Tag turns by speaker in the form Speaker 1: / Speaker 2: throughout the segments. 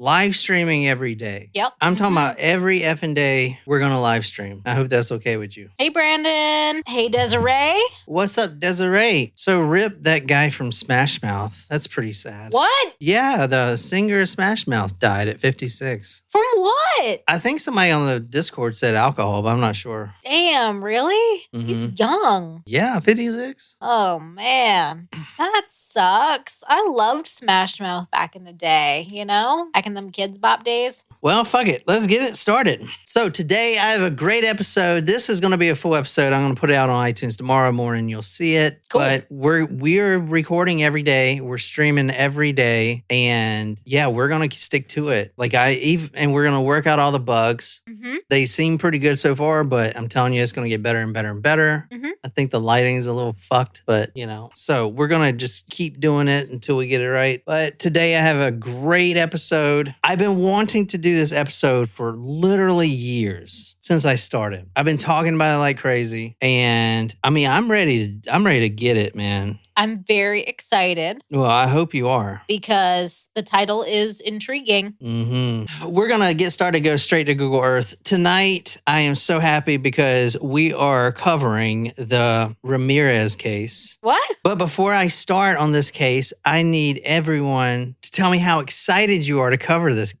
Speaker 1: live streaming every day.
Speaker 2: Yep.
Speaker 1: I'm talking about every effing day we're going to live stream. I hope that's okay with you.
Speaker 2: Hey, Brandon. Hey, Desiree.
Speaker 1: What's up, Desiree? So rip that guy from Smash Mouth. That's pretty sad.
Speaker 2: What?
Speaker 1: Yeah, the singer of Smash Mouth died at 56.
Speaker 2: From what?
Speaker 1: I think somebody on the Discord said alcohol, but I'm not sure.
Speaker 2: Damn, really? He's young.
Speaker 1: Yeah, 56.
Speaker 2: Oh, man. That sucks. I loved Smash Mouth back in the day, you know? Back in them Kids Bop days.
Speaker 1: Well, fuck it. Let's get it started. So today I have a great episode. This is going to be a full episode. I'm going to put it out on iTunes tomorrow morning. You'll see it.
Speaker 2: Cool.
Speaker 1: But we're recording every day. We're streaming every day. And yeah, we're going to stick to it. And we're going to work out all the bugs. They seem pretty good so far, but I'm telling you, it's going to get better and better and better. I think the lighting is a little fucked, but so we're going to just keep doing it until we get it right. But today I have a great episode. I've been wanting to do this episode for literally years since I started. I've been talking about it like crazy, and I mean, I'm ready to get it, man.
Speaker 2: I'm very excited.
Speaker 1: Well, I hope you are.
Speaker 2: Because the title is intriguing.
Speaker 1: We're going to get started, go straight to Google Earth. Tonight, I am so happy because we are covering the Ramirez case.
Speaker 2: What?
Speaker 1: But before I start on this case, I need everyone to tell me how excited you are to cover this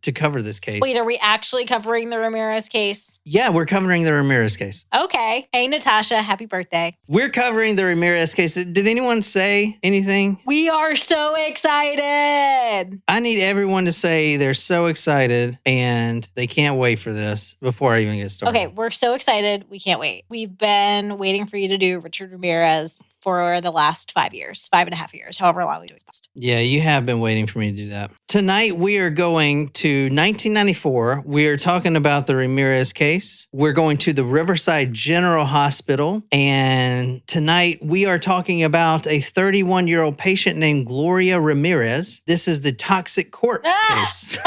Speaker 1: case.
Speaker 2: Wait, are we actually covering the Ramirez case?
Speaker 1: Yeah, we're covering the Ramirez case.
Speaker 2: Okay. Hey, Natasha, happy birthday.
Speaker 1: We're covering the Ramirez case. Did anyone say anything?
Speaker 2: We are so excited.
Speaker 1: I need everyone to say they're so excited and they can't wait for this before I even get started.
Speaker 2: Okay, we're so excited. We can't wait. We've been waiting for you to do Richard Ramirez for the last 5 years, 5.5 years, however long we do it.
Speaker 1: Yeah, you have been waiting for me to do that. Tonight, we are going to 1994. We are talking about the Ramirez case. We're going to the Riverside General Hospital. And tonight, we are talking about a 31-year-old patient named Gloria Ramirez. This is the toxic corpse case.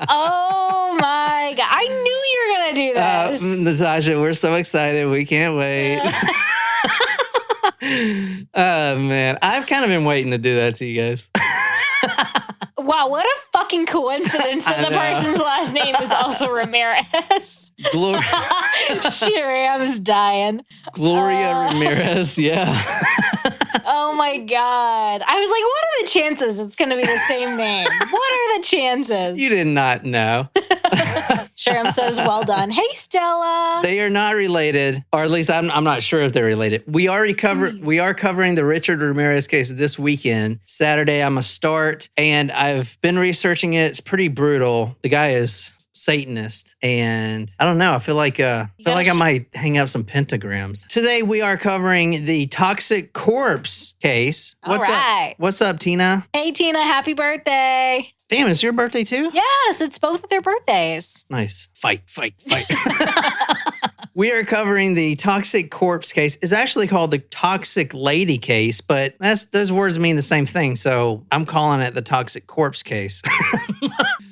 Speaker 2: Oh my God. I knew you were going to do this.
Speaker 1: Natasha, we're so excited. We can't wait. Oh, man. I've kind of been waiting to do that to you guys.
Speaker 2: Wow, what a fucking coincidence that the person's last name is also Ramirez. Sharam's dying.
Speaker 1: Gloria Ramirez, yeah.
Speaker 2: Oh my God. I was like, what are the chances it's going to be the same name? What are the chances?
Speaker 1: You did not know.
Speaker 2: Sharam says, well done. Hey, Stella.
Speaker 1: They are not related, or at least I'm not sure if they're related. We are covering the Richard Ramirez case this weekend. Saturday, I'm going to start, and I've been researching it. It's pretty brutal. The guy is Satanist, and I don't know. I feel like I might hang up some pentagrams. Today we are covering the toxic corpse case. What's up? What's up, Tina?
Speaker 2: Hey, Tina. Happy birthday.
Speaker 1: Damn, it's your birthday too?
Speaker 2: Yes, it's both of their birthdays.
Speaker 1: Nice. Fight. We are covering the toxic corpse case. It's actually called the toxic lady case, but those words mean the same thing, so I'm calling it the toxic corpse case.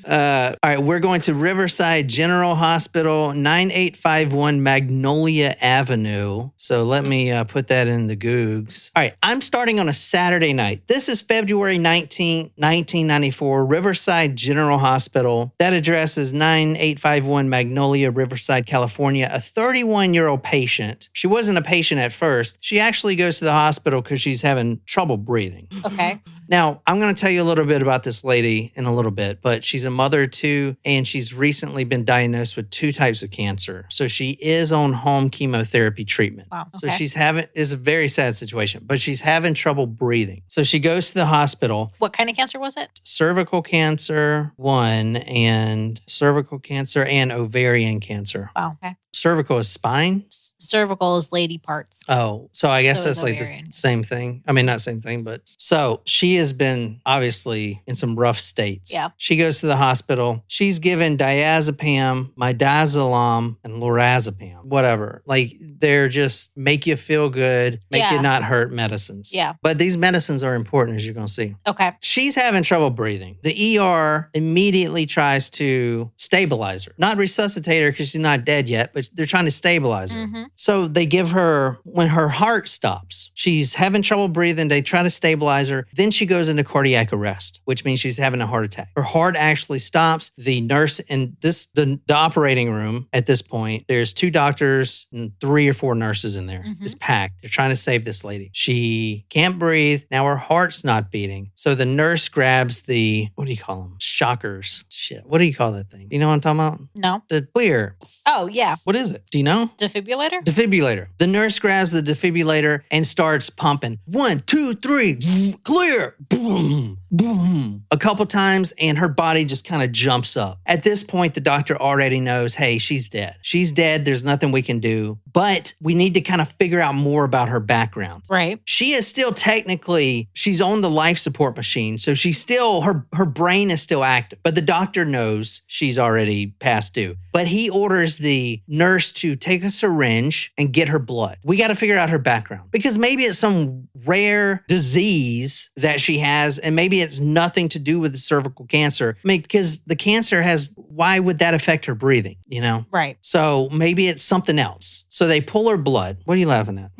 Speaker 1: All right, we're going to Riverside General Hospital, 9851 Magnolia Avenue. So let me put that in the Googs. All right, I'm starting on a Saturday night. This is February 19, 1994, Riverside General Hospital. That address is 9851 Magnolia, Riverside, California. A 31-year-old patient. She wasn't a patient at first. She actually goes to the hospital because she's having trouble breathing.
Speaker 2: Okay.
Speaker 1: Now, I'm going to tell you a little bit about this lady in a little bit, but she's a mother too, and she's recently been diagnosed with 2 types of cancer. So she is on home chemotherapy treatment.
Speaker 2: Wow.
Speaker 1: So it's a very sad situation, but she's having trouble breathing. So she goes to the hospital.
Speaker 2: What kind of cancer was it?
Speaker 1: Cervical cancer, 1, and cervical cancer and ovarian cancer.
Speaker 2: Wow. Okay.
Speaker 1: Cervical is spine?
Speaker 2: Cervical is lady parts.
Speaker 1: Oh, so I guess
Speaker 2: So
Speaker 1: that's
Speaker 2: is
Speaker 1: like the
Speaker 2: ovarian.
Speaker 1: same thing. I mean, not same thing, but so she has been obviously in some rough states.
Speaker 2: Yeah.
Speaker 1: She goes to the hospital. She's given diazepam, midazolam, and lorazepam, whatever. Like they're just make you feel good, make you not hurt medicines.
Speaker 2: Yeah.
Speaker 1: But these medicines are important, as you're going to see.
Speaker 2: Okay.
Speaker 1: She's having trouble breathing. The ER immediately tries to stabilize her. Not resuscitate her because she's not dead yet, but they're trying to stabilize her.
Speaker 2: Mm-hmm.
Speaker 1: So they give her, when her heart stops, she's having trouble breathing. They try to stabilize her. Then she goes into cardiac arrest, which means she's having a heart attack. Her heart actually stops. The nurse in the operating room at this point, there's 2 doctors and 3 or 4 nurses in there.
Speaker 2: Mm-hmm.
Speaker 1: It's packed. They're trying to save this lady. She can't breathe. Now her heart's not beating. So the nurse grabs the, what do you call them? Shockers. Shit. What do you call that thing? You know what I'm talking about?
Speaker 2: No.
Speaker 1: The clear.
Speaker 2: Oh, yeah.
Speaker 1: What is it? Do you know?
Speaker 2: Defibrillator?
Speaker 1: Defibrillator. The nurse grabs the defibrillator and starts pumping. 1, 2, 3, clear. Boom, boom. A couple times, and her body just kind of jumps up. At this point, the doctor already knows, hey, she's dead. She's dead. There's nothing we can do. But we need to kind of figure out more about her background.
Speaker 2: Right.
Speaker 1: She is still technically, she's on the life support machine. So she's still, her brain is still active. But the doctor knows she's already past due. But he orders the nurse to take a syringe and get her blood. We got to figure out her background. Because maybe it's some rare disease that she has, and maybe it's nothing to do with the cervical cancer. I mean, because the cancer has, why would that affect her breathing, you know?
Speaker 2: Right.
Speaker 1: So maybe it's something else. So they pull her blood. What are you laughing at?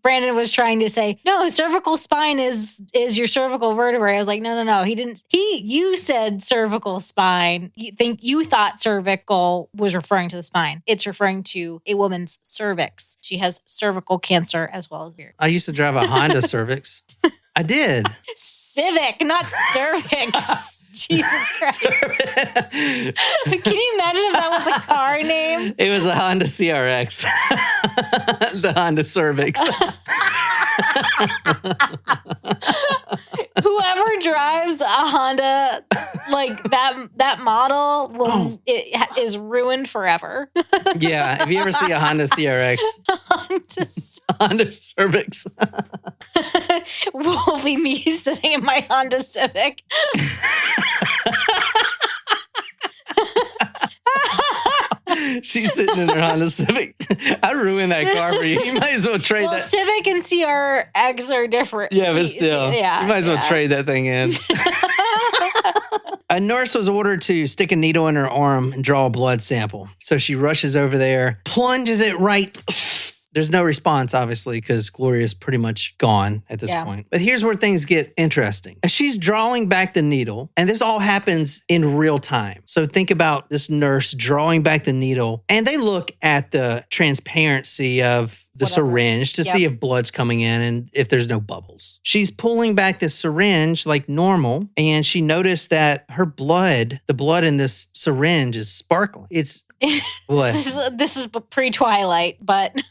Speaker 2: Brandon was trying to say, no, cervical spine is your cervical vertebrae. I was like, no. He didn't. You said cervical spine. You thought cervical was referring to the spine. It's referring to a woman's cervix. She has cervical cancer as well as beard.
Speaker 1: I used to drive a Honda Cervix. I did.
Speaker 2: Civic, not cervix. Jesus Christ. Can you imagine if that was a car name?
Speaker 1: It was a Honda CRX. The Honda Cervix.
Speaker 2: Whoever drives a Honda like that model is ruined forever.
Speaker 1: Yeah. If you ever see a Honda CRX, Honda Cervix.
Speaker 2: Will be me sitting in my Honda Civic.
Speaker 1: She's sitting in her Honda Civic. I ruined that car for you. You might as well trade that.
Speaker 2: Civic and CRX are different.
Speaker 1: Yeah, but still. You might as well trade that thing in. A nurse was ordered to stick a needle in her arm and draw a blood sample. So she rushes over there, plunges it right. There's no response, obviously, because Gloria is pretty much gone at this point. But here's where things get interesting. As she's drawing back the needle, and this all happens in real time. So think about this nurse drawing back the needle, and they look at the transparency of the syringe to see if blood's coming in and if there's no bubbles. She's pulling back the syringe like normal, and she noticed that her blood, the blood in this syringe is sparkling. It's what?
Speaker 2: This is pre-Twilight, but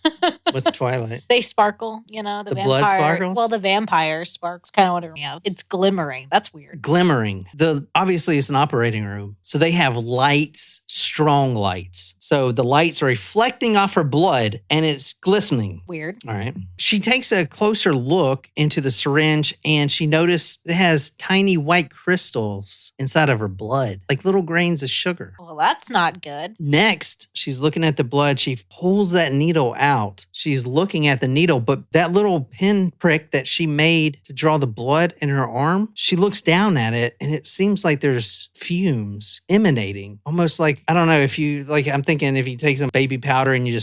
Speaker 1: what's Twilight?
Speaker 2: They sparkle, you know, the vampire.
Speaker 1: Blood sparkles?
Speaker 2: Well, the vampire sparks, kind of what it reminds me of. It's glimmering. That's weird.
Speaker 1: Glimmering. Obviously it's an operating room, so they have lights, strong lights. So the lights are reflecting off her blood and it's glistening.
Speaker 2: Weird.
Speaker 1: All right. She takes a closer look into the syringe and she noticed it has tiny white crystals inside of her blood, like little grains of sugar.
Speaker 2: Well, that's not good.
Speaker 1: Next, she's looking at the blood. She pulls that needle out. She's looking at the needle, but that little pin prick that she made to draw the blood in her arm, she looks down at it and it seems like there's fumes emanating. Almost like, I don't know if you, like, I'm thinking if you take some baby powder and you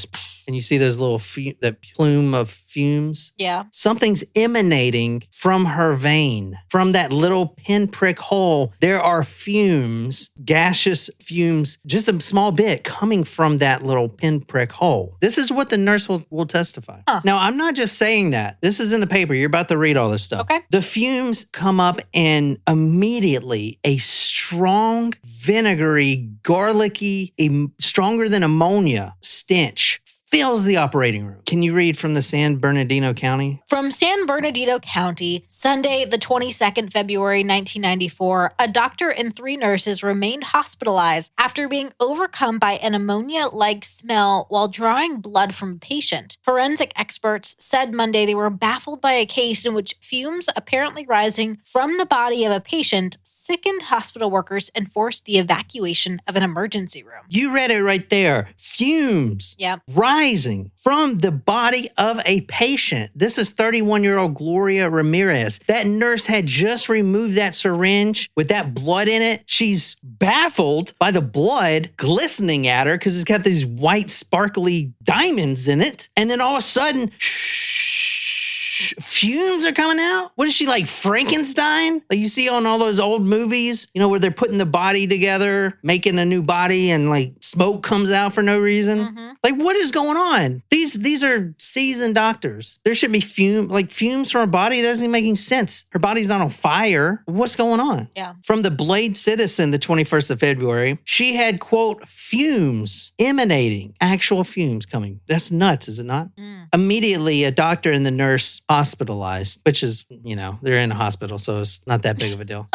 Speaker 1: see those little, that plume of fumes.
Speaker 2: Yeah.
Speaker 1: Something's emanating from her vein. From that little pinprick hole, there are fumes, gaseous fumes, just a small bit coming from that little pinprick hole. This is what the nurse will testify. Huh. Now, I'm not just saying that. This is in the paper. You're about to read all this stuff.
Speaker 2: Okay.
Speaker 1: The fumes come up and immediately a strong, vinegary, garlicky, stronger than ammonia stench fills the operating room. Can you read from the San Bernardino County?
Speaker 2: From San Bernardino County, Sunday, the 22nd February 1994, a doctor and 3 nurses remained hospitalized after being overcome by an ammonia-like smell while drawing blood from a patient. Forensic experts said Monday they were baffled by a case in which fumes apparently rising from the body of a patient sickened hospital workers and forced the evacuation of an emergency room.
Speaker 1: You read it right there. Fumes rising from the body of a patient. This is 31-year-old Gloria Ramirez. That nurse had just removed that syringe with that blood in it. She's baffled by the blood glistening at her because it's got these white sparkly diamonds in it. And then all of a sudden, fumes are coming out? What is she, like Frankenstein? Like you see on all those old movies, where they're putting the body together, making a new body, and like smoke comes out for no reason. Mm-hmm. Like what is going on? These are seasoned doctors. There should be fumes from her body. It doesn't make any sense. Her body's not on fire. What's going on?
Speaker 2: Yeah.
Speaker 1: From the Blade Citizen, the 21st of February, she had, quote, fumes emanating, actual fumes coming. That's nuts, is it not? Mm. Immediately, a doctor and the nurse hospitalized, which is, they're in a hospital, so it's not that big of a deal.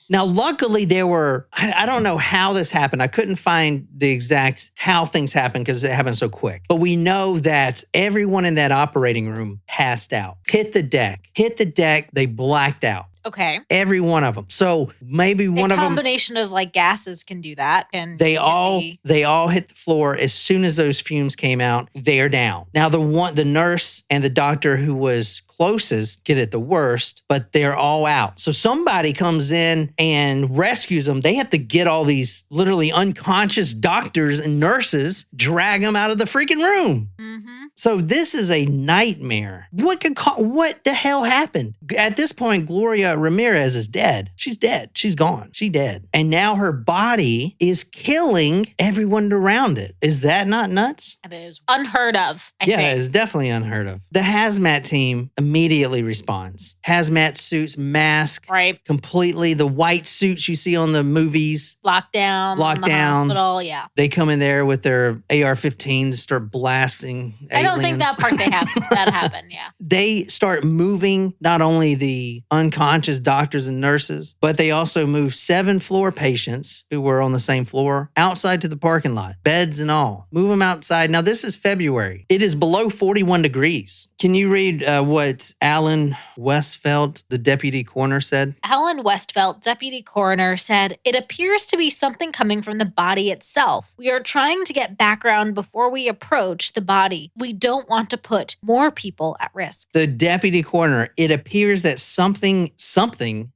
Speaker 1: Now, luckily, I don't know how this happened. I couldn't find the exact how things happened because it happened so quick. But we know that everyone in that operating room passed out, hit the deck, they blacked out.
Speaker 2: Okay.
Speaker 1: Every one of them. So maybe one of them.
Speaker 2: A combination of like gases can do that. And
Speaker 1: they all hit the floor as soon as those fumes came out. They're down. Now the nurse and the doctor who was closest get it the worst, but they're all out. So somebody comes in and rescues them. They have to get all these literally unconscious doctors and nurses, drag them out of the freaking room. Mm-hmm. So this is a nightmare. What the hell happened? At this point, Gloria Ramirez is dead. She's dead. She's gone. She's dead. And now her body is killing everyone around it. Is that not nuts?
Speaker 2: It is unheard of. I think.
Speaker 1: It's definitely unheard of. The hazmat team immediately responds. Hazmat suits, mask,
Speaker 2: right?
Speaker 1: Completely. The white suits you see on the movies.
Speaker 2: Lockdown. The hospital, yeah.
Speaker 1: They come in there with their AR-15s, start blasting aliens.
Speaker 2: I don't think that part that happened, yeah.
Speaker 1: They start moving not only the unconscious doctors and nurses, but they also move 7 floor patients who were on the same floor outside to the parking lot, beds and all. Move them outside. Now, this is February. It is below 41 degrees. Can you read what Alan Westfeld, the deputy coroner, said?
Speaker 2: Alan Westfeld, deputy coroner, said, "It appears to be something coming from the body itself. We are trying to get background before we approach the body. We don't want to put more people at risk."
Speaker 1: The deputy coroner, it appears that something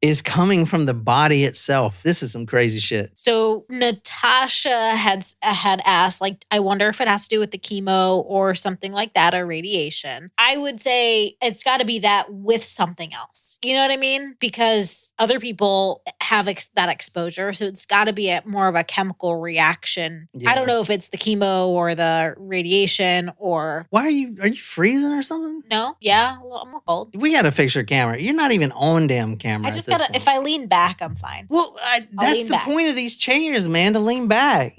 Speaker 1: is coming from the body itself. This is some crazy shit.
Speaker 2: So Natasha had asked, like, I wonder if it has to do with the chemo or something like that, or radiation. I would say it's got to be that with something else. You know what I mean? Because other people have that exposure, so it's got to be more of a chemical reaction. Yeah. I don't know if it's the chemo or the radiation or...
Speaker 1: Why are you freezing or something?
Speaker 2: No. Yeah. Well, I'm cold.
Speaker 1: We got to fix your camera. You're not even on damn camera.
Speaker 2: I just got to, if I lean back, I'm fine.
Speaker 1: Well, that's the point of these chairs, man, to lean back,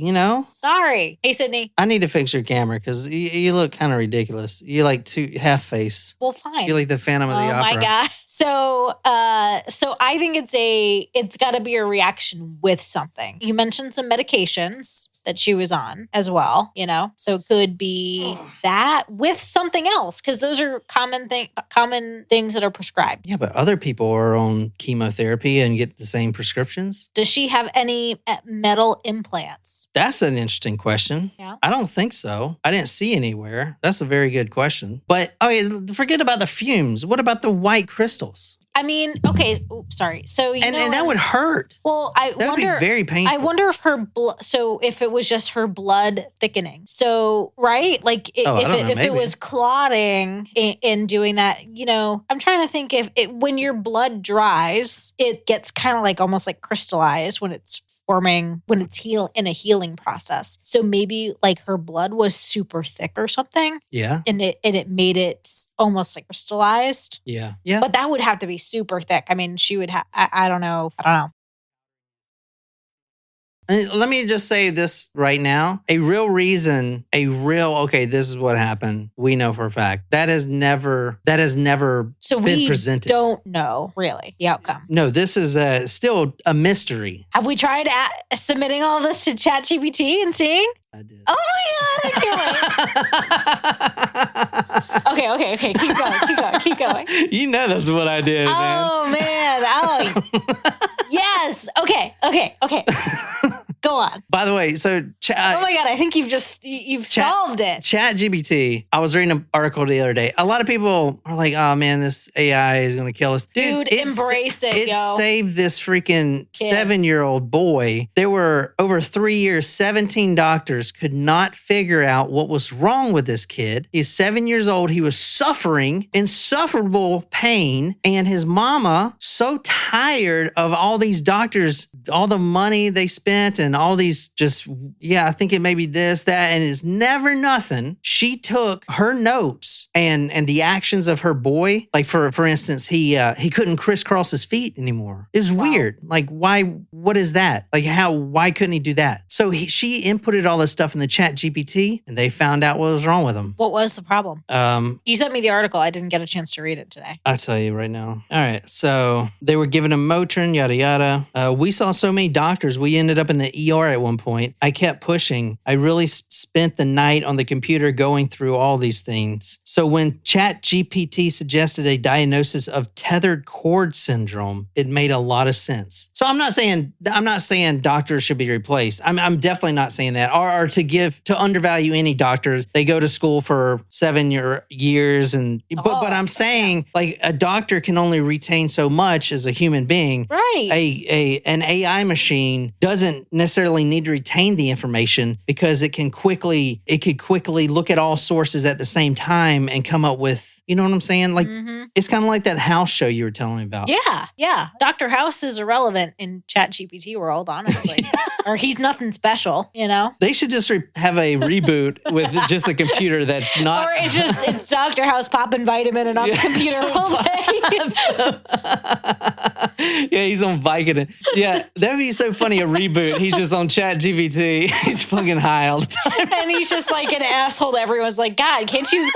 Speaker 2: Sorry. Hey, Sydney.
Speaker 1: I need to fix your camera because you look kind of ridiculous. You're like half face.
Speaker 2: Well, fine.
Speaker 1: You're like the Phantom of the Opera.
Speaker 2: Oh my God. So I think it's got to be a reaction with something. You mentioned some medications that she was on as well, so it could be that with something else, because those are common things that are prescribed.
Speaker 1: Yeah, but other people are on chemotherapy and get the same prescriptions.
Speaker 2: Does she have any metal implants?
Speaker 1: That's an interesting question.
Speaker 2: Yeah.
Speaker 1: I don't think so. I didn't see anywhere. That's a very good question. But forget about the fumes. What about the white crystals?
Speaker 2: I mean, okay, sorry. So
Speaker 1: and that would hurt.
Speaker 2: Well, that would be
Speaker 1: very painful.
Speaker 2: I wonder if her blood. So if it was just her blood thickening. So right, like if it was clotting and doing that, I'm trying to think if when your blood dries, it gets kind of like almost like crystallized when it's forming, when it's in a healing process. So maybe like her blood was super thick or something.
Speaker 1: Yeah.
Speaker 2: And it made it almost like crystallized.
Speaker 1: Yeah. Yeah.
Speaker 2: But that would have to be super thick. I mean, she would have, I don't know.
Speaker 1: And let me just say this right now. Okay, this is what happened. We know for a fact. That has never
Speaker 2: So
Speaker 1: been
Speaker 2: we
Speaker 1: presented.
Speaker 2: don't know, really, the outcome.
Speaker 1: No, this is still a mystery.
Speaker 2: Have we tried submitting all this to ChatGPT and seeing?
Speaker 1: I did.
Speaker 2: Oh my God, I can't wait. Okay. Keep going.
Speaker 1: You know that's what I did, man.
Speaker 2: Oh, man. Oh, yes. Okay. Go on.
Speaker 1: By the way, so
Speaker 2: Oh my God, I think you've solved it.
Speaker 1: ChatGPT. I was reading an article the other day. A lot of people are like, "Oh man, this AI is going to kill us."
Speaker 2: Dude, embrace it,
Speaker 1: It
Speaker 2: yo.
Speaker 1: saved this freaking
Speaker 2: Kid.
Speaker 1: 7-year-old boy. There were over 3 years, 17 doctors could not figure out what was wrong with this kid. He's 7 years old. He was suffering insufferable pain, and his mama so tired of all these doctors, all the money they spent, and all these I think it may be this, that, and it's never nothing. She took her notes and the actions of her boy. Like for instance, he couldn't crisscross his feet anymore. It's weird. Like why? What is that? Like why couldn't he do that? So she inputted all this stuff in the Chat GPT, and they found out what was wrong with him.
Speaker 2: What was the problem? You sent me the article. I didn't get a chance to read it today.
Speaker 1: I'll tell you right now. All right. So they were giving him Motrin, yada, yada. We saw so many doctors. We ended up in the ER at one point. I kept pushing. I really spent the night on the computer going through all these things. So when Chat GPT suggested a diagnosis of tethered cord syndrome, it made a lot of sense. So I'm not saying doctors should be replaced. I'm definitely not saying that. Or to undervalue any doctor. They go to school for 7 years but I'm saying like a doctor can only retain so much as a human being.
Speaker 2: Right.
Speaker 1: An AI machine doesn't necessarily need to retain the information because it could quickly look at all sources at the same time and come up with, you know what I'm saying? Like it's kind of like that House show you were telling me about.
Speaker 2: Yeah. Dr. House is irrelevant in ChatGPT world, honestly. Or he's nothing special, you know?
Speaker 1: They should just have a reboot with just a computer that's not.
Speaker 2: Or it's Dr. House popping vitamin and on the computer all day.
Speaker 1: Yeah, he's on Vicodin. Yeah, that'd be so funny, a reboot. He's just on Chat GPT. He's fucking high all the time.
Speaker 2: And he's just like an asshole to everyone's like, God, can't you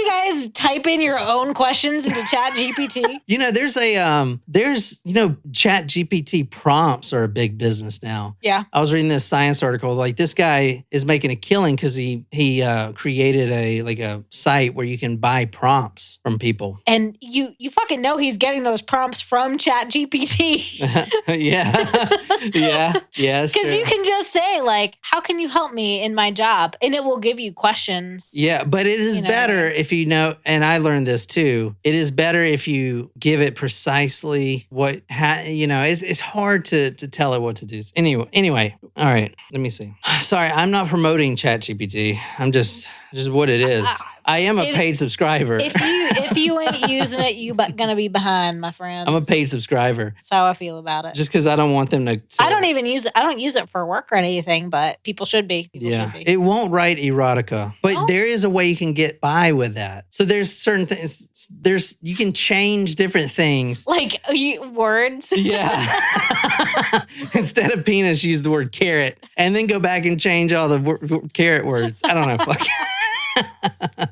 Speaker 2: guys type in your own questions into Chat GPT?
Speaker 1: You know, Chat GPT prompts are a big business now.
Speaker 2: Yeah.
Speaker 1: I was reading this science article, like this guy is making a killing because he created a site where you can buy prompts from people.
Speaker 2: And you fucking know he's getting those prompts from Chat GPT.
Speaker 1: Yeah. Yes.
Speaker 2: Because you can just say, like, how can you help me in my job? And it will give you questions.
Speaker 1: Yeah, but it is better if you know, and I learned this too, it is better if you give it precisely it's hard to tell it what to do. Anyway, all right, let me see. Sorry, I'm not promoting ChatGPT. I'm just what it is. I am a paid subscriber.
Speaker 2: If you ain't using it, you gonna be behind, my friend.
Speaker 1: I'm a paid subscriber.
Speaker 2: That's how I feel about it.
Speaker 1: Just because I don't want them to.
Speaker 2: I don't even use it. I don't use it for work or anything, but people should be.
Speaker 1: It won't write erotica, but there is a way you can get by with that. So there's certain things. You can change different things.
Speaker 2: Like words.
Speaker 1: Yeah. Instead of penis, use the word carrot, and then go back and change all the carrot words. I don't know. Fuck.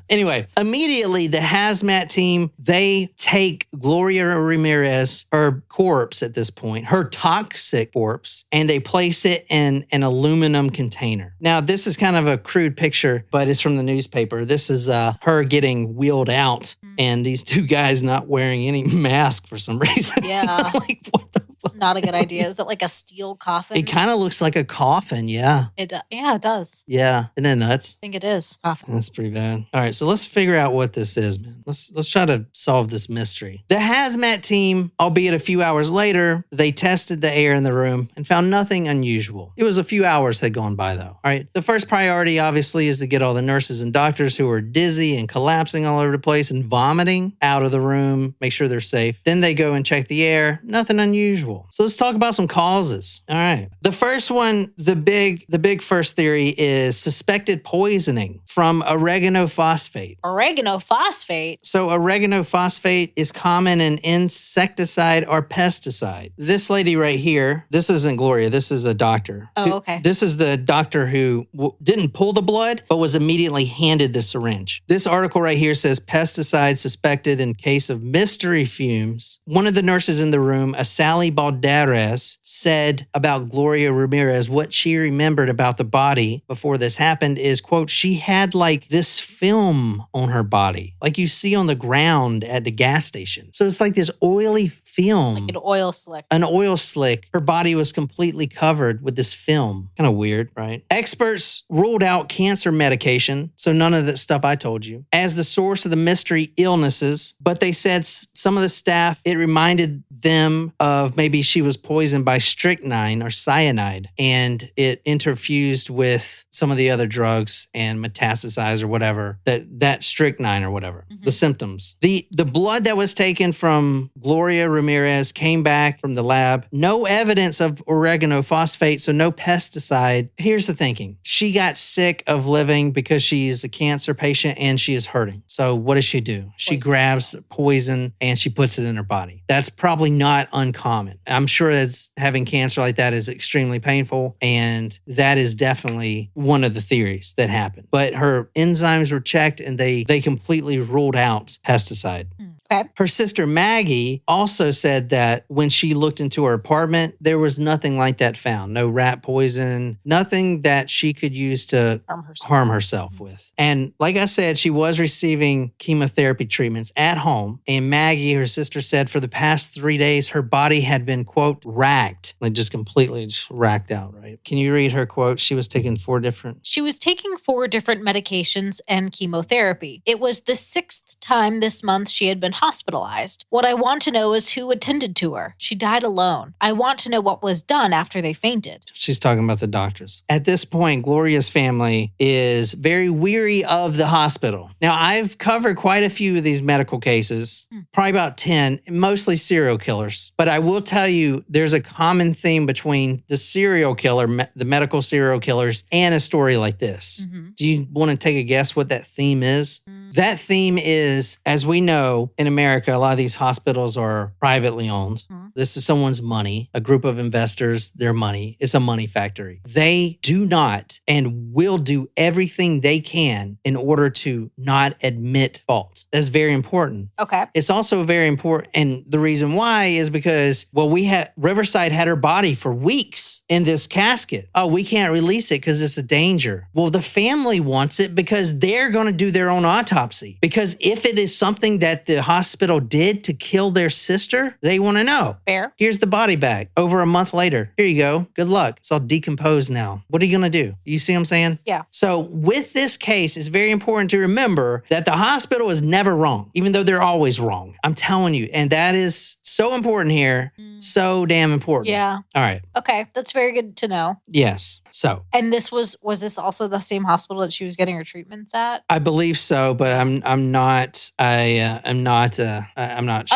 Speaker 1: Anyway, immediately the hazmat team, they take Gloria Ramirez, her corpse at this point, her toxic corpse, and they place it in an aluminum container. Now, this is kind of a crude picture, but it's from the newspaper. This is her getting wheeled out and these two guys not wearing any mask for some reason.
Speaker 2: Yeah.
Speaker 1: Like, what the
Speaker 2: It's not a good idea. Is it like a steel coffin?
Speaker 1: It kind of looks like a coffin, yeah.
Speaker 2: Yeah, it does.
Speaker 1: Yeah, isn't that nuts?
Speaker 2: I think it is. Coffin.
Speaker 1: That's pretty bad. All right, so let's figure out what this is, man. Let's try to solve this mystery. The hazmat team, albeit a few hours later, they tested the air in the room and found nothing unusual. It was a few hours had gone by, though. All right, the first priority, obviously, is to get all the nurses and doctors who are dizzy and collapsing all over the place and vomiting out of the room, make sure they're safe. Then they go and check the air. Nothing unusual. approval. So let's talk about some causes. All right. The first one, the big first theory is suspected poisoning from oregano phosphate.
Speaker 2: Oregano phosphate?
Speaker 1: So oregano phosphate is common in insecticide or pesticide. This lady right here, this isn't Gloria, this is a doctor.
Speaker 2: Oh, okay.
Speaker 1: This is the doctor who didn't pull the blood, but was immediately handed the syringe. This article right here says pesticide suspected in case of mystery fumes. One of the nurses in the room, a Sally Balderas, said about Gloria Ramirez, what she remembered about the body before this happened is, quote, she had like this film on her body, like you see on the ground at the gas station. So it's like this oily film.
Speaker 2: Like an oil slick.
Speaker 1: An oil slick. Her body was completely covered with this film. Kind of weird, right? Experts ruled out cancer medication, so none of the stuff I told you, as the source of the mystery illnesses, but they said some of the staff, it reminded them of maybe she was poisoned by strychnine or cyanide, and it interfused with some of the other drugs and metastasized or whatever, that strychnine or whatever, the symptoms. The blood that was taken from Gloria Ramirez came back from the lab. No evidence of oregano phosphate, so no pesticide. Here's the thinking. She got sick of living because she's a cancer patient and she is hurting. So what does she do? She grabs poison and she puts it in her body. That's probably not uncommon. I'm sure that having cancer like that is extremely painful, and that is definitely one of the theories that happened. But her enzymes were checked and they completely ruled out pesticide.
Speaker 2: Okay.
Speaker 1: Her sister Maggie also said that when she looked into her apartment, there was nothing like that found. No rat poison, nothing that she could use to harm herself with. And like I said, she was receiving chemotherapy treatments at home. And Maggie, her sister, said for the past 3 days, her body had been, quote, racked. Like just completely racked out, right? Can you read her quote? She was taking 4 different
Speaker 2: medications and chemotherapy. It was the 6th time this month she had been hospitalized. What I want to know is who attended to her. She died alone. I want to know what was done after they fainted.
Speaker 1: She's talking about the doctors. At this point, Gloria's family is very weary of the hospital. Now, I've covered quite a few of these medical cases, probably about 10, mostly serial killers. But I will tell you, there's a common theme between the serial killer, the medical serial killers, and a story like this. Do you want to take a guess what that theme is? That theme is, as we know, in America, a lot of these hospitals are privately owned. This is someone's money, a group of investors, their money. It's a money factory. They do not and will do everything they can in order to not admit fault. That's very important.
Speaker 2: Okay.
Speaker 1: It's also very important. And the reason why is because, Riverside had her body for weeks in this casket. Oh, we can't release it because it's a danger. Well, the family wants it because they're going to do their own autopsy. Because if it is something that the hospital did to kill their sister, they want to know.
Speaker 2: Fair.
Speaker 1: Here's the body bag. Over a month later. Here you go. Good luck. It's all decomposed now. What are you going to do? You see what I'm saying?
Speaker 2: Yeah.
Speaker 1: So with this case, it's very important to remember that the hospital is never wrong, even though they're always wrong. I'm telling you. And that is so important here. So damn important.
Speaker 2: Yeah.
Speaker 1: All right.
Speaker 2: Okay. That's very good to know.
Speaker 1: Yes. So.
Speaker 2: And this was this also the same hospital that she was getting her treatments at?
Speaker 1: I believe so, but I'm not sure.
Speaker 2: I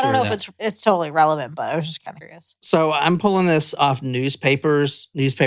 Speaker 2: don't know if it's totally relevant, but I was just kind of curious.
Speaker 1: So I'm pulling this off newspaper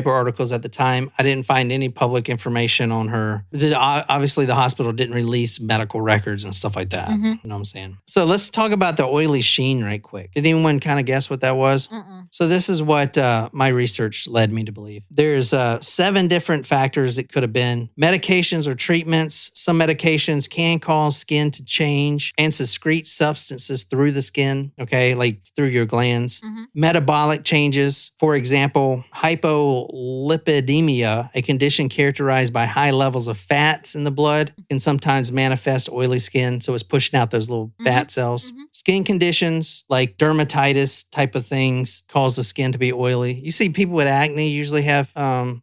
Speaker 1: articles at the time. I didn't find any public information on her. Obviously, the hospital didn't release medical records and stuff like that. You know what I'm saying? So let's talk about the oily sheen right quick. Did anyone kind of guess what that was? So this is what my research led me to believe. There's 7 different factors it could have been. Medications or treatments. Some medications can cause skin to change and secrete substances through the skin, okay, like through your glands. Metabolic changes, for example, hypolipidemia, a condition characterized by high levels of fats in the blood, can sometimes manifest oily skin, so it's pushing out those little fat cells. Skin conditions like dermatitis type of things cause the skin to be oily. You see people with acne usually have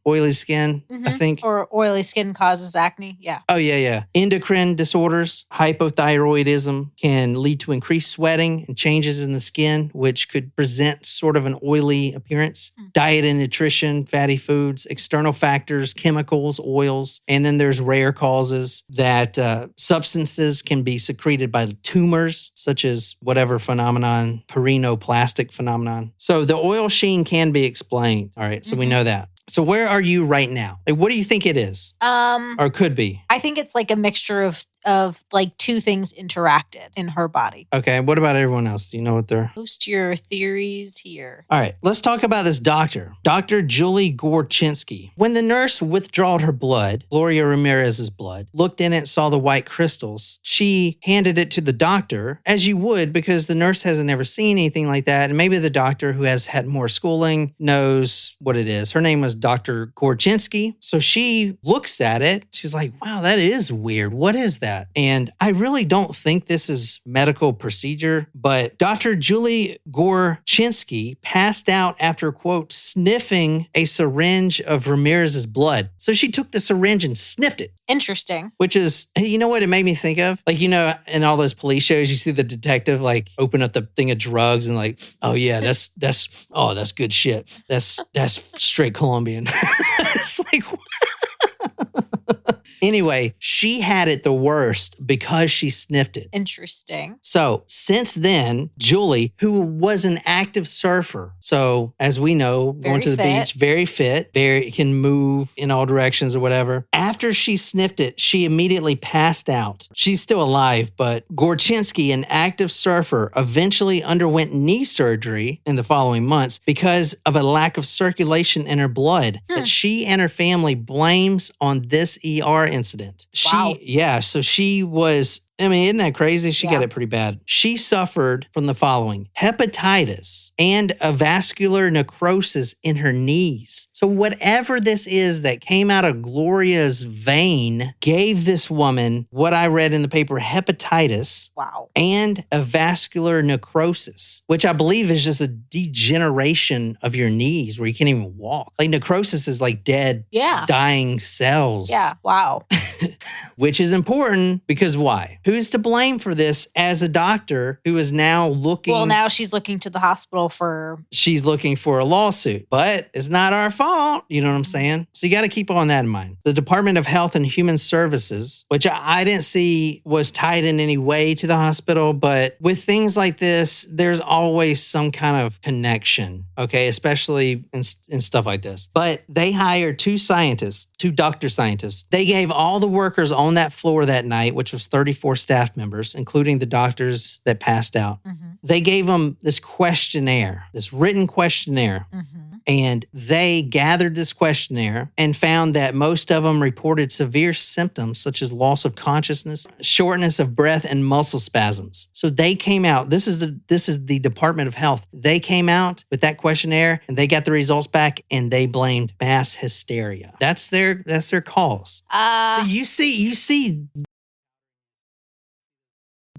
Speaker 1: oily oily skin, I think.
Speaker 2: Or oily skin causes acne. Yeah.
Speaker 1: Oh, yeah. Endocrine disorders, hypothyroidism can lead to increased sweating and changes in the skin, which could present sort of an oily appearance. Diet and nutrition, fatty foods, external factors, chemicals, oils. And then there's rare causes that substances can be secreted by tumors, such as whatever phenomenon, perinoplastic phenomenon. So the oil sheen can be explained. All right, so we know that. So where are you right now? Like, what do you think it is? Or could be?
Speaker 2: I think it's like a mixture of like two things interacted in her body.
Speaker 1: Okay, what about everyone else? Do you know what they're...
Speaker 2: Post your theories here.
Speaker 1: All right, let's talk about this doctor, Dr. Julie Gorchinsky. When the nurse withdrawed her blood, Gloria Ramirez's blood, looked in it, saw the white crystals, she handed it to the doctor, as you would, because the nurse hasn't ever seen anything like that, and maybe the doctor who has had more schooling knows what it is. Her name was Dr. Gorchinsky, so she looks at it, she's like, wow, that is weird. What is that? And I really don't think this is medical procedure, but Dr. Julie Gorchinsky passed out after, quote, sniffing a syringe of Ramirez's blood. So she took the syringe and sniffed it.
Speaker 2: Interesting.
Speaker 1: Which is, you know what it made me think of? Like, you know, in all those police shows, you see the detective like open up the thing of drugs and like, oh yeah, that's good shit. That's straight Colombian. It's like, anyway, she had it the worst because she sniffed it.
Speaker 2: Interesting.
Speaker 1: So since then, Julie, who was an active surfer, so as we know, going to the beach, very fit, very can move in all directions or whatever. After she sniffed it, she immediately passed out. She's still alive, but Gorchinsky, an active surfer, eventually underwent knee surgery in the following months because of a lack of circulation in her blood that she and her family blames on this ER incident.
Speaker 2: Wow.
Speaker 1: So she was, I mean, isn't that crazy? She got it pretty bad. She suffered from the following: hepatitis and a vascular necrosis in her knees. So whatever this is that came out of Gloria's vein gave this woman, what I read in the paper, hepatitis.
Speaker 2: Wow.
Speaker 1: And a vascular necrosis, which I believe is just a degeneration of your knees where you can't even walk. Like necrosis is like dead, dying cells.
Speaker 2: Yeah. Wow.
Speaker 1: Which is important because why? Who's to blame for this as a doctor who is now looking...
Speaker 2: Well, now she's looking to the hospital for...
Speaker 1: She's looking for a lawsuit, but it's not our fault. You know what I'm saying? So you got to keep on that in mind. The Department of Health and Human Services, which I didn't see was tied in any way to the hospital, but with things like this, there's always some kind of connection, okay? Especially in stuff like this. But they hired two doctor scientists. They gave all the workers on that floor that night, which was 34 staff members, including the doctors that passed out. They gave them this questionnaire, this written questionnaire. And they gathered this questionnaire and found that most of them reported severe symptoms such as loss of consciousness, shortness of breath, and muscle spasms. So they came out. This is the Department of Health. They came out with that questionnaire and they got the results back and they blamed mass hysteria. That's their cause. So you see.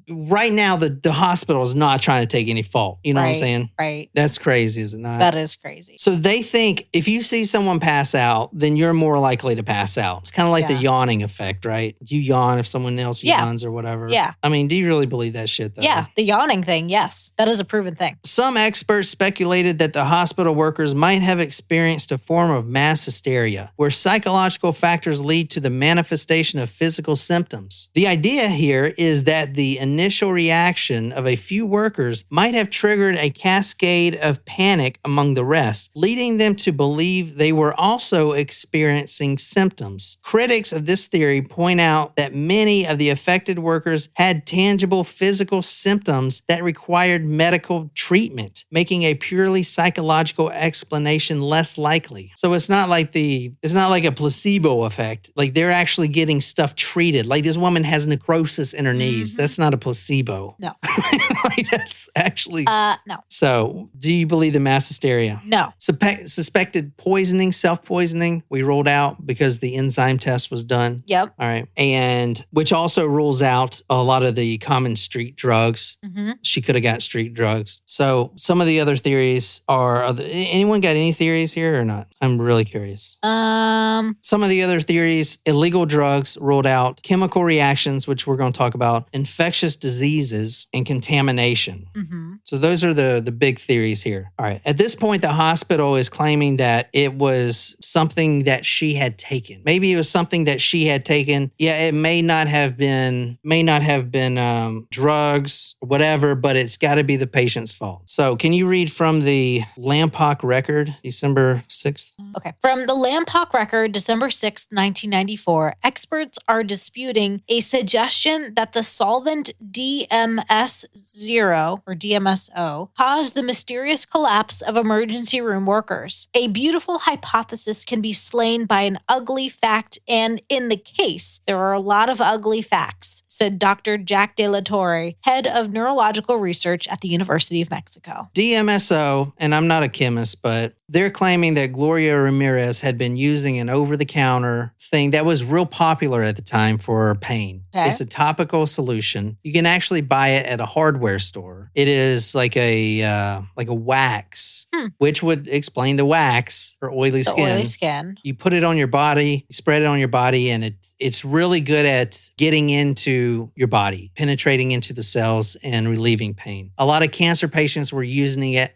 Speaker 1: Right now, the hospital is not trying to take any fault. You know what I'm saying?
Speaker 2: Right.
Speaker 1: That's crazy, is it not?
Speaker 2: That is crazy.
Speaker 1: So they think if you see someone pass out, then you're more likely to pass out. It's kind of like the yawning effect, right? You yawn if someone else yawns or whatever.
Speaker 2: Yeah.
Speaker 1: I mean, do you really believe that shit, though?
Speaker 2: Yeah, the yawning thing, yes. That is a proven thing.
Speaker 1: Some experts speculated that the hospital workers might have experienced a form of mass hysteria, where psychological factors lead to the manifestation of physical symptoms. The idea here is that the initial reaction of a few workers might have triggered a cascade of panic among the rest, leading them to believe they were also experiencing symptoms. Critics of this theory point out that many of the affected workers had tangible physical symptoms that required medical treatment, making a purely psychological explanation less likely. So it's not like a placebo effect. Like they're actually getting stuff treated. Like this woman has necrosis in her knees. That's not a placebo.
Speaker 2: No.
Speaker 1: Like, that's actually.
Speaker 2: No.
Speaker 1: So, do you believe the mass hysteria?
Speaker 2: No.
Speaker 1: Suspected poisoning, self-poisoning, we ruled out because the enzyme test was done.
Speaker 2: Yep.
Speaker 1: All right. And which also rules out a lot of the common street drugs.
Speaker 2: Mm-hmm.
Speaker 1: She could have got street drugs. So some of the other theories anyone got any theories here or not? I'm really curious. Some of the other theories, illegal drugs ruled out, chemical reactions, which we're going to talk about, infectious diseases, and contamination.
Speaker 2: Mm-hmm.
Speaker 1: So those are the big theories here. All right. At this point, the hospital is claiming that it was something that she had taken. Maybe it was something that she had taken. Yeah, it may not have been drugs or whatever, but it's got to be the patient's fault. So can you read from the Lampock record, December 6th?
Speaker 2: Okay. From the Lampock record, December 6th, 1994, experts are disputing a suggestion that the solvent DMS0 or DMSO caused the mysterious collapse of emergency room workers. A beautiful hypothesis can be slain by an ugly fact, and in the case, there are a lot of ugly facts, said Dr. Jack De La Torre, head of neurological research at the University of Mexico.
Speaker 1: DMSO, and I'm not a chemist, but they're claiming that Gloria Ramirez had been using an over-the-counter thing that was real popular at the time for pain.
Speaker 2: Okay.
Speaker 1: It's a topical solution. You can actually buy it at a hardware store. It is like a wax, which would explain the wax for oily skin.
Speaker 2: Oily skin.
Speaker 1: You put it on your body, you spread it on your body, and it's really good at getting into your body, penetrating into the cells and relieving pain. A lot of cancer patients were using it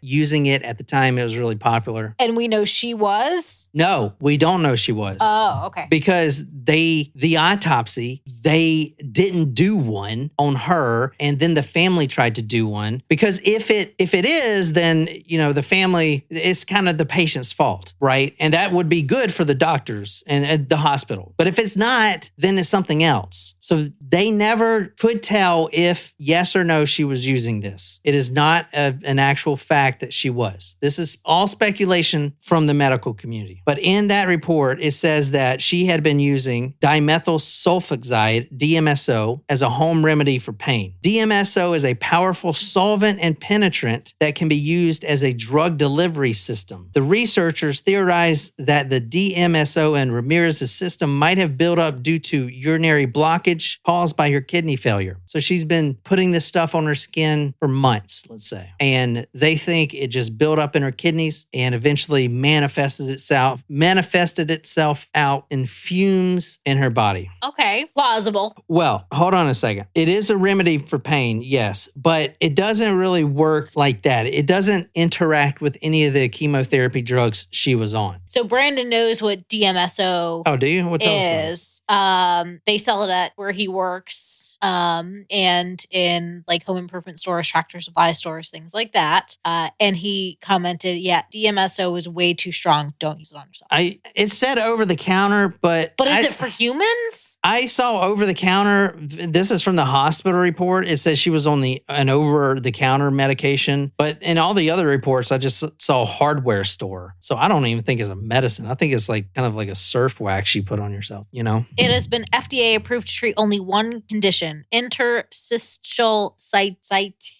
Speaker 1: at the time. It was really popular.
Speaker 2: And we know she was?
Speaker 1: No, we don't know she was.
Speaker 2: Oh, okay.
Speaker 1: Because the autopsy, they didn't do one on her, and then the family tried to do one. Because if it is, then the family, it's kind of the patient's fault, right? And that would be good for the doctors and the hospital. But if it's not, then it's something else. So they never could tell if yes or no she was using this. It is not an actual fact that she was. This is all speculation from the medical community. But in that report, it says that she had been using dimethyl sulfoxide, DMSO, as a home remedy for pain. DMSO is a powerful solvent and penetrant that can be used as a drug delivery system. The researchers theorized that the DMSO in Ramirez's system might have built up due to urinary blockage caused by her kidney failure. So she's been putting this stuff on her skin for months, let's say. And they think it just built up in her kidneys and eventually manifested itself out in fumes in her body.
Speaker 2: Okay, plausible.
Speaker 1: Well, hold on a second. It is a remedy for pain, yes, but it doesn't really work like that. It doesn't interact with any of the chemotherapy drugs she was on.
Speaker 2: So Brandon knows what DMSO
Speaker 1: Oh, do you? What
Speaker 2: is. They sell it at where he works, and in like home improvement stores, tractor supply stores, things like that. And he commented, yeah, DMSO is way too strong. Don't use it on yourself.
Speaker 1: It said over the counter, but
Speaker 2: is it for humans?
Speaker 1: I saw over the counter. This is from the hospital report. It says she was on an over the counter medication, but in all the other reports, I just saw hardware store. So I don't even think it's a medicine. I think it's like kind of like a surf wax you put on yourself, It
Speaker 2: has been FDA approved to treat only one condition, interstitial cytitis.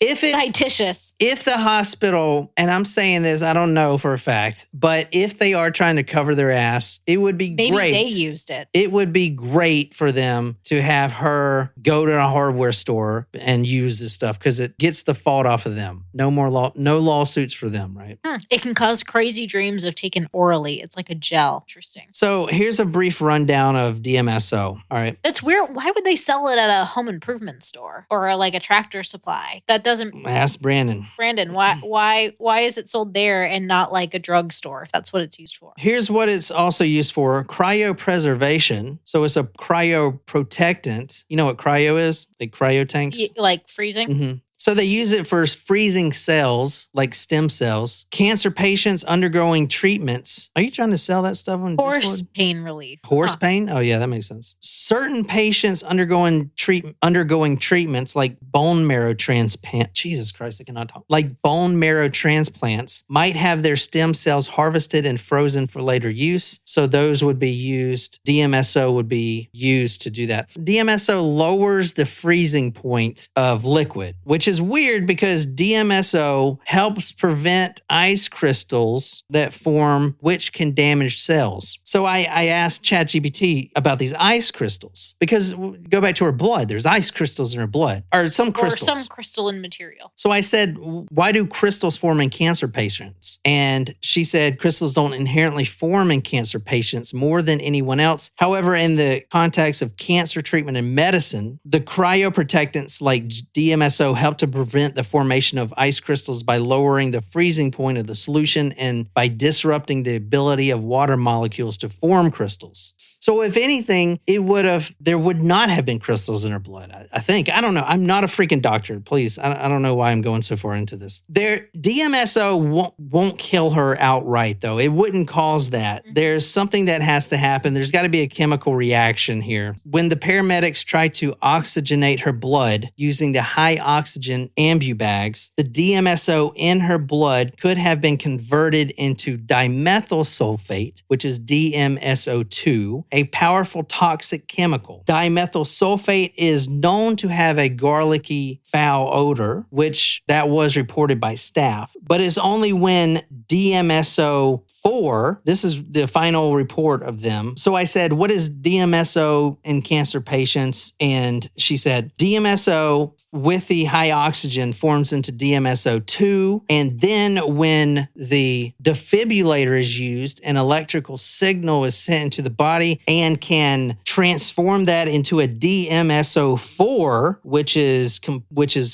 Speaker 1: If the hospital, and I'm saying this, I don't know for a fact, but if they are trying to cover their ass, it would be great.
Speaker 2: Maybe they used it.
Speaker 1: It would be great for them to have her go to a hardware store and use this stuff because it gets the fault off of them. No lawsuits for them, right?
Speaker 2: It can cause crazy dreams if taken orally. It's like a gel. Interesting.
Speaker 1: So here's a brief rundown of DMSO. All right.
Speaker 2: That's weird. Why would they sell it at a home improvement store or like a tractor supply? That doesn't.
Speaker 1: Ask Brandon.
Speaker 2: Brandon, why is it sold there and not like a drugstore if that's what it's used for?
Speaker 1: Here's what it's also used for: cryopreservation. So it's a cryoprotectant. You know what cryo is? Like cryo tanks?
Speaker 2: Like freezing?
Speaker 1: Mm-hmm. So they use it for freezing cells, like stem cells. Cancer patients undergoing treatments. Are you trying to sell that stuff on
Speaker 2: Horse
Speaker 1: Discord?
Speaker 2: pain relief.
Speaker 1: Horse pain? Oh, yeah, that makes sense. Certain patients undergoing treatments like bone marrow transplant. Jesus Christ, I cannot talk. Like bone marrow transplants might have their stem cells harvested and frozen for later use. So those would be used. DMSO would be used to do that. DMSO lowers the freezing point of liquid, which is weird because DMSO helps prevent ice crystals that form, which can damage cells. So I asked ChatGPT about these ice crystals because go back to her blood. There's ice crystals in her blood, or some crystals.
Speaker 2: Or some crystalline material.
Speaker 1: So I said, why do crystals form in cancer patients? And she said crystals don't inherently form in cancer patients more than anyone else. However, in the context of cancer treatment and medicine, the cryoprotectants like DMSO help to prevent the formation of ice crystals by lowering the freezing point of the solution and by disrupting the ability of water molecules to form crystals. So if anything, there would not have been crystals in her blood. I think. I don't know. I'm not a freaking doctor. Please. I don't know why I'm going so far into this. DMSO won't kill her outright, though. It wouldn't cause that. There's something that has to happen. There's got to be a chemical reaction here. When the paramedics tried to oxygenate her blood using the high oxygen ambu bags, the DMSO in her blood could have been converted into dimethyl sulfate, which is DMSO2, a powerful toxic chemical. Dimethyl sulfate is known to have a garlicky, foul odor, which that was reported by staff, but it's only when DMSO4, this is the final report of them. So I said, what is DMSO in cancer patients? And she said, DMSO with the high oxygen forms into DMSO2. And then when the defibrillator is used, an electrical signal is sent into the body and can transform that into a DMSO4, which is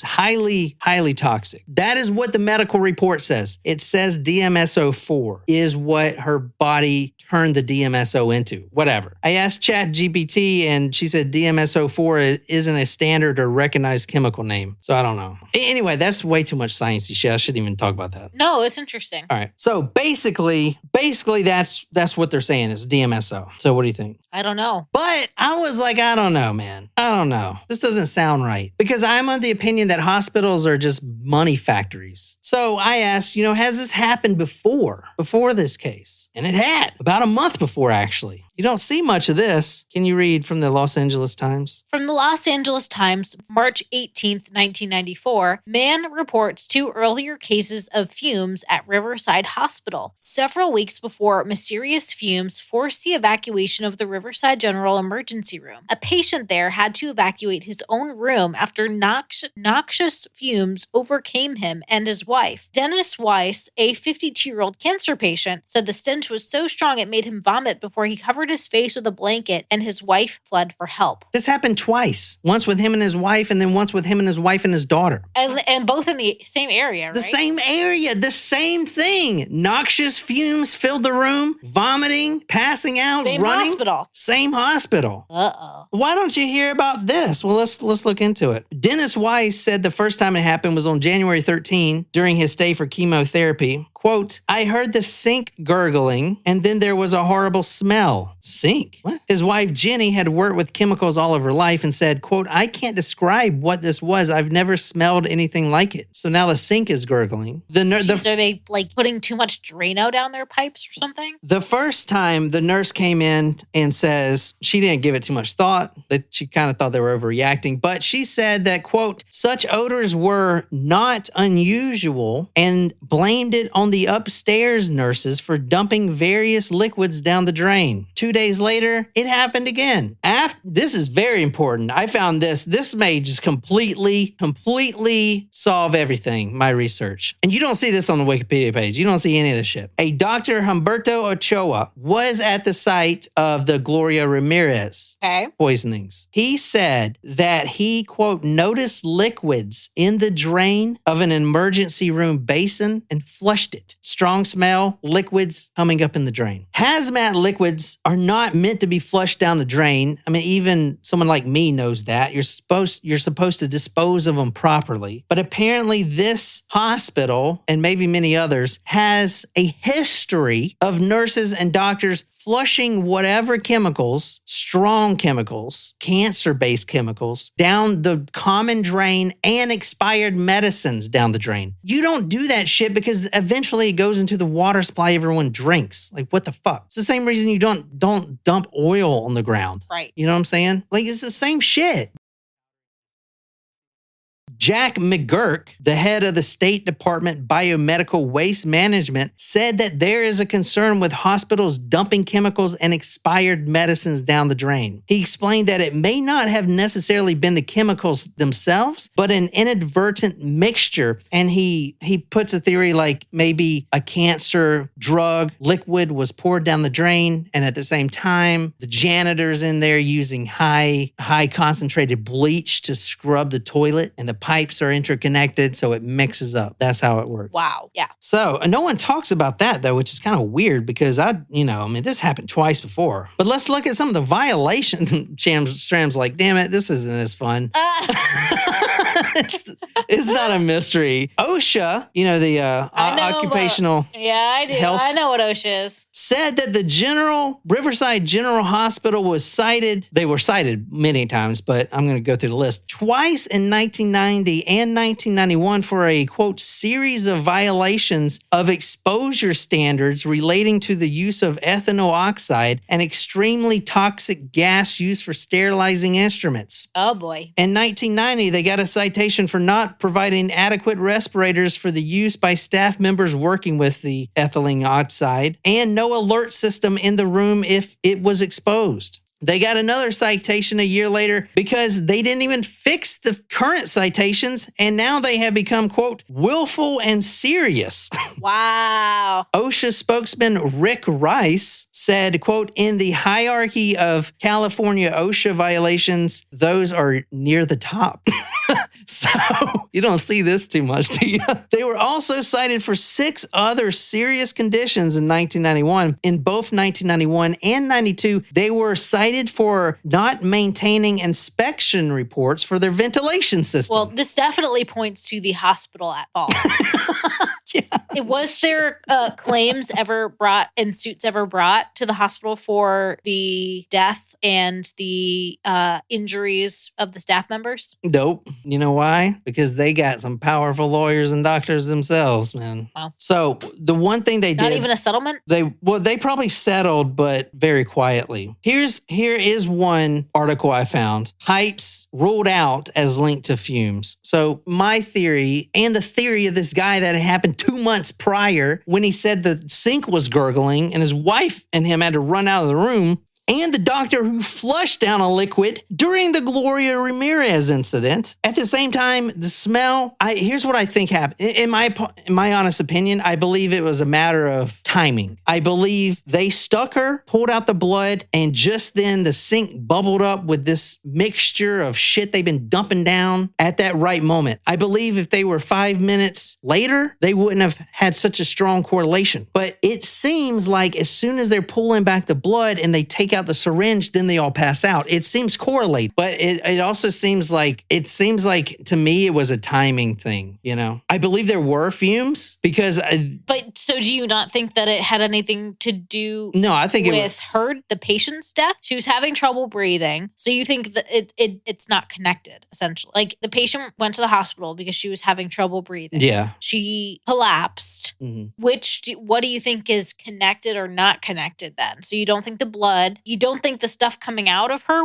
Speaker 1: highly, highly toxic. That is what the medical report says. It says DMSO4 is what her body turned the DMSO into. Whatever. I asked ChatGPT and she said DMSO4 isn't a standard or recognized chemical name. So I don't know. Anyway, that's way too much sciencey shit. I shouldn't even talk about that.
Speaker 2: No, it's interesting.
Speaker 1: All right. So basically that's what they're saying is DMSO. So what do you think?
Speaker 2: I don't know.
Speaker 1: But I was like, I don't know, man. I don't know. This doesn't sound right. Because I'm of the opinion that hospitals are just money factories. So I asked, has this happened before this case? And it had, about a month before, actually. You don't see much of this. Can you read from the Los Angeles Times?
Speaker 2: From the Los Angeles Times, March 18th, 1994, man reports 2 earlier cases of fumes at Riverside Hospital. Several weeks before, mysterious fumes forced the evacuation of the Riverside General Emergency Room. A patient there had to evacuate his own room after noxious fumes overcame him and his wife. Dennis Weiss, a 52-year-old cancer patient, said the stench was so strong it made him vomit before he covered his face with a blanket and his wife fled for help.
Speaker 1: This happened twice. Once with him and his wife, and then once with him and his wife and his daughter.
Speaker 2: And both in the same area, right?
Speaker 1: The same area, the same thing. Noxious fumes filled the room, vomiting, passing out,
Speaker 2: Same
Speaker 1: running.
Speaker 2: hospital.
Speaker 1: Same hospital.
Speaker 2: Uh-oh.
Speaker 1: Why don't you hear about this? Well, let's look into it. Dennis Weiss said the first time it happened was on January 13 during his stay for chemotherapy. Quote, I heard the sink gurgling, and then there was a horrible smell. Sink? What? His wife, Jenny, had worked with chemicals all of her life and said, quote, I can't describe what this was. I've never smelled anything like it. So now the sink is gurgling.
Speaker 2: Are they like putting too much Drano down their pipes or something?
Speaker 1: The first time the nurse came in and says she didn't give it too much thought, that she kind of thought they were overreacting, but she said that, quote, such odors were not unusual and blamed it on the upstairs nurses for dumping various liquids down the drain. 2 days later, it happened again. This is very important. I found this. This may just completely solve everything, my research. And you don't see this on the Wikipedia page. You don't see any of this shit. A Dr. Humberto Ochoa was at the site of the Gloria Ramirez poisonings. He said that he, quote, noticed liquids in the drain of an emergency room basin and flushed it. it. Strong smell, liquids coming up in the drain. Hazmat liquids are not meant to be flushed down the drain. I mean, even someone like me knows that. You're supposed to dispose of them properly. But apparently this hospital, and maybe many others, has a history of nurses and doctors flushing whatever chemicals, strong chemicals, cancer-based chemicals, down the common drain and expired medicines down the drain. You don't do that shit because eventually it goes into the water supply everyone drinks. Like, what the fuck? It's the same reason you don't dump oil on the ground.
Speaker 2: Right.
Speaker 1: You know what I'm saying? Like, it's the same shit. Jack McGurk, the head of the State Department Biomedical Waste Management, said that there is a concern with hospitals dumping chemicals and expired medicines down the drain. He explained that it may not have necessarily been the chemicals themselves, but an inadvertent mixture. And he puts a theory like maybe a cancer drug liquid was poured down the drain, and at the same time, the janitor's in there using high concentrated bleach to scrub the toilet, and the pipes are interconnected, so it mixes up. That's how it works.
Speaker 2: Wow. Yeah.
Speaker 1: So no one talks about that, though, which is kind of weird because this happened twice before. But let's look at some of the violations. Stram's like, damn it, this isn't as fun. It's not a mystery. OSHA, the occupational
Speaker 2: I do.
Speaker 1: health,
Speaker 2: I know what OSHA is.
Speaker 1: said that the Riverside General Hospital was cited. They were cited many times, but I'm going to go through the list. Twice in 1990 and 1991 for a, quote, series of violations of exposure standards relating to the use of ethanol oxide, an extremely toxic gas used for sterilizing instruments.
Speaker 2: Oh, boy.
Speaker 1: In 1990, they got a citation for not providing adequate respirators for the use by staff members working with the ethylene oxide, and no alert system in the room if it was exposed. They got another citation a year later because they didn't even fix the current citations, and now they have become, quote, willful and serious.
Speaker 2: Wow.
Speaker 1: OSHA spokesman Rick Rice said, quote, in the hierarchy of California OSHA violations, those are near the top. So you don't see this too much, do you? They were also cited for 6 other serious conditions in 1991. In both 1991 and 92, they were cited for not maintaining inspection reports for their ventilation system.
Speaker 2: Well, this definitely points to the hospital at fault.
Speaker 1: Yeah.
Speaker 2: Was there claims ever brought and suits ever brought to the hospital for the death and the injuries of the staff members?
Speaker 1: Nope. You know why? Because they got some powerful lawyers and doctors themselves, man.
Speaker 2: Wow.
Speaker 1: So the one thing they did...
Speaker 2: Not even a settlement?
Speaker 1: They probably settled, but very quietly. Here is one article I found. Pipes ruled out as linked to fumes. So my theory, and the theory of this guy that it happened 2 months prior when he said the sink was gurgling and his wife and him had to run out of the room, and the doctor who flushed down a liquid during the Gloria Ramirez incident. At the same time, the smell, here's what I think happened. In my honest opinion, I believe it was a matter of timing. I believe they stuck her, pulled out the blood, and just then the sink bubbled up with this mixture of shit they've been dumping down at that right moment. I believe if they were 5 minutes later, they wouldn't have had such a strong correlation. But it seems like as soon as they're pulling back the blood and they take out the syringe, then they all pass out. It seems correlate, but it also seems like to me it was a timing thing. I believe there were fumes because.
Speaker 2: But so do you not think that it had anything to do?
Speaker 1: No, I think
Speaker 2: with the patient's death. She was having trouble breathing, so you think that it's not connected essentially. Like the patient went to the hospital because she was having trouble breathing.
Speaker 1: Yeah,
Speaker 2: she collapsed. Mm-hmm. What do you think is connected or not connected then? So you don't think the blood. You don't think the stuff coming out of her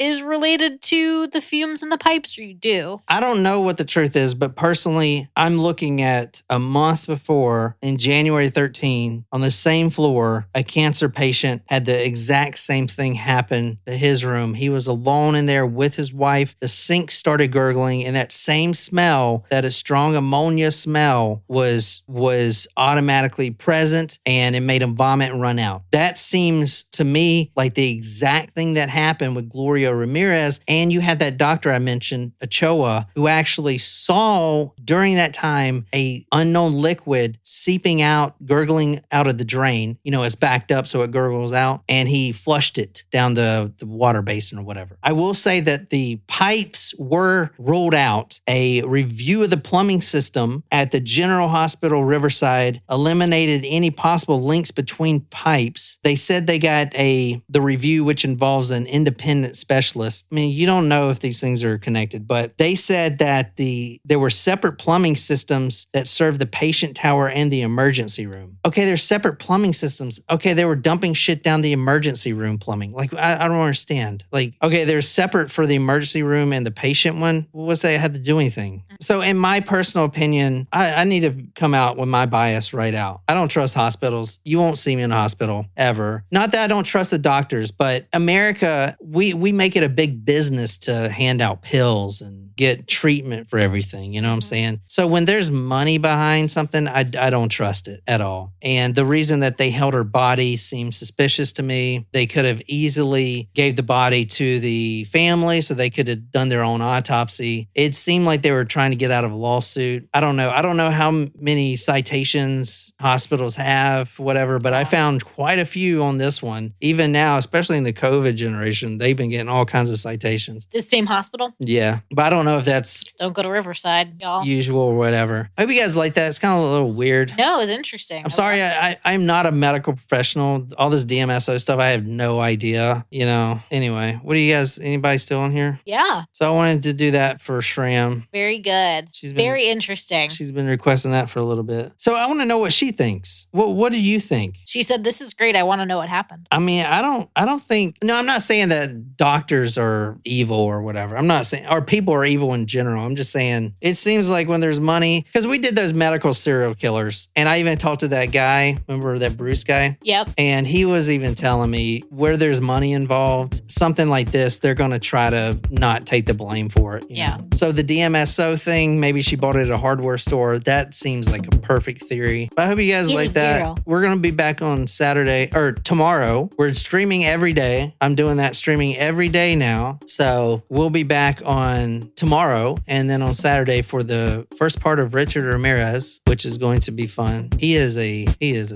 Speaker 2: is related to the fumes in the pipes, or you do?
Speaker 1: I don't know what the truth is, but personally, I'm looking at a month before, in January 13, on the same floor, a cancer patient had the exact same thing happen to his room. He was alone in there with his wife. The sink started gurgling, and that same smell, that a strong ammonia smell, was automatically present, and it made him vomit and run out. That seems to me like the exact thing that happened with Gloria Ramirez. And you had that doctor I mentioned, Ochoa, who actually saw during that time a unknown liquid seeping out, gurgling out of the drain. It's backed up so it gurgles out, and he flushed it down the water basin or whatever. I will say that the pipes were ruled out. A review of the plumbing system at the General Hospital Riverside eliminated any possible links between pipes. They said they got the review, which involves an independent specialist. I mean, you don't know if these things are connected, but they said that there were separate plumbing systems that served the patient tower and the emergency room. Okay, there's separate plumbing systems. Okay, they were dumping shit down the emergency room plumbing. Like, I don't understand. Like, okay, there's separate for the emergency room and the patient one. What's that have to do anything? So in my personal opinion, I need to come out with my bias right out. I don't trust hospitals. You won't see me in a hospital ever. Not that I don't trust the doctors, but America, we make it a big business to hand out pills and get treatment for everything. You know what I'm saying? So when there's money behind something, I don't trust it at all. And the reason that they held her body seems suspicious to me. They could have easily gave the body to the family so they could have done their own autopsy. It seemed like they were trying to get out of a lawsuit. I don't know. I don't know how many citations hospitals have, whatever, but I found quite a few on this one. Even now, especially in the COVID generation, they've been getting all kinds of citations.
Speaker 2: The same hospital?
Speaker 1: Yeah, but I don't know if that's
Speaker 2: Don't go to Riverside, y'all.
Speaker 1: usual or whatever. I hope you guys like that. It's kind of a little weird.
Speaker 2: No, it was interesting.
Speaker 1: I'm sorry, I'm not a medical professional. All this DMSO stuff, I have no idea. Anyway, what do you guys, anybody still on here?
Speaker 2: Yeah.
Speaker 1: So I wanted to do that for Shram.
Speaker 2: Very good. Very interesting.
Speaker 1: She's been requesting that for a little bit. So I want to know what she thinks. What do you think?
Speaker 2: She said, "This is great. I want to know what happened."
Speaker 1: I mean, I don't think, no, I'm not saying that doctors are evil or whatever. I'm not saying, or people are evil in general. I'm just saying, it seems like when there's money, because we did those medical serial killers, and I even talked to that guy, remember that Bruce guy?
Speaker 2: Yep.
Speaker 1: And he was even telling me where there's money involved, something like this, they're going to try to not take the blame for it.
Speaker 2: Yeah.
Speaker 1: So the DMSO thing, maybe she bought it at a hardware store. That seems like a perfect theory. But I hope you guys like that.
Speaker 2: Girl.
Speaker 1: We're going to be back on Saturday or tomorrow. We're streaming every day. I'm doing that streaming every day now. So we'll be back on tomorrow and then on Saturday for the first part of Richard Ramirez, which is going to be fun. He is a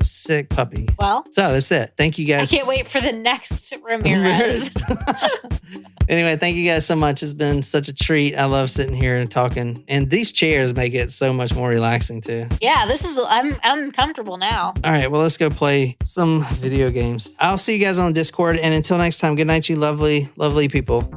Speaker 1: sick puppy.
Speaker 2: Well,
Speaker 1: so that's it. Thank you guys.
Speaker 2: I can't wait for the next Ramirez.
Speaker 1: Anyway, thank you guys so much. It's been such a treat. I love sitting here and talking. And these chairs make it so much more relaxing too.
Speaker 2: Yeah, I'm comfortable now.
Speaker 1: All right, well, let's go play some video games. I'll see you guys on Discord. And until next time, good night, you lovely, lovely people.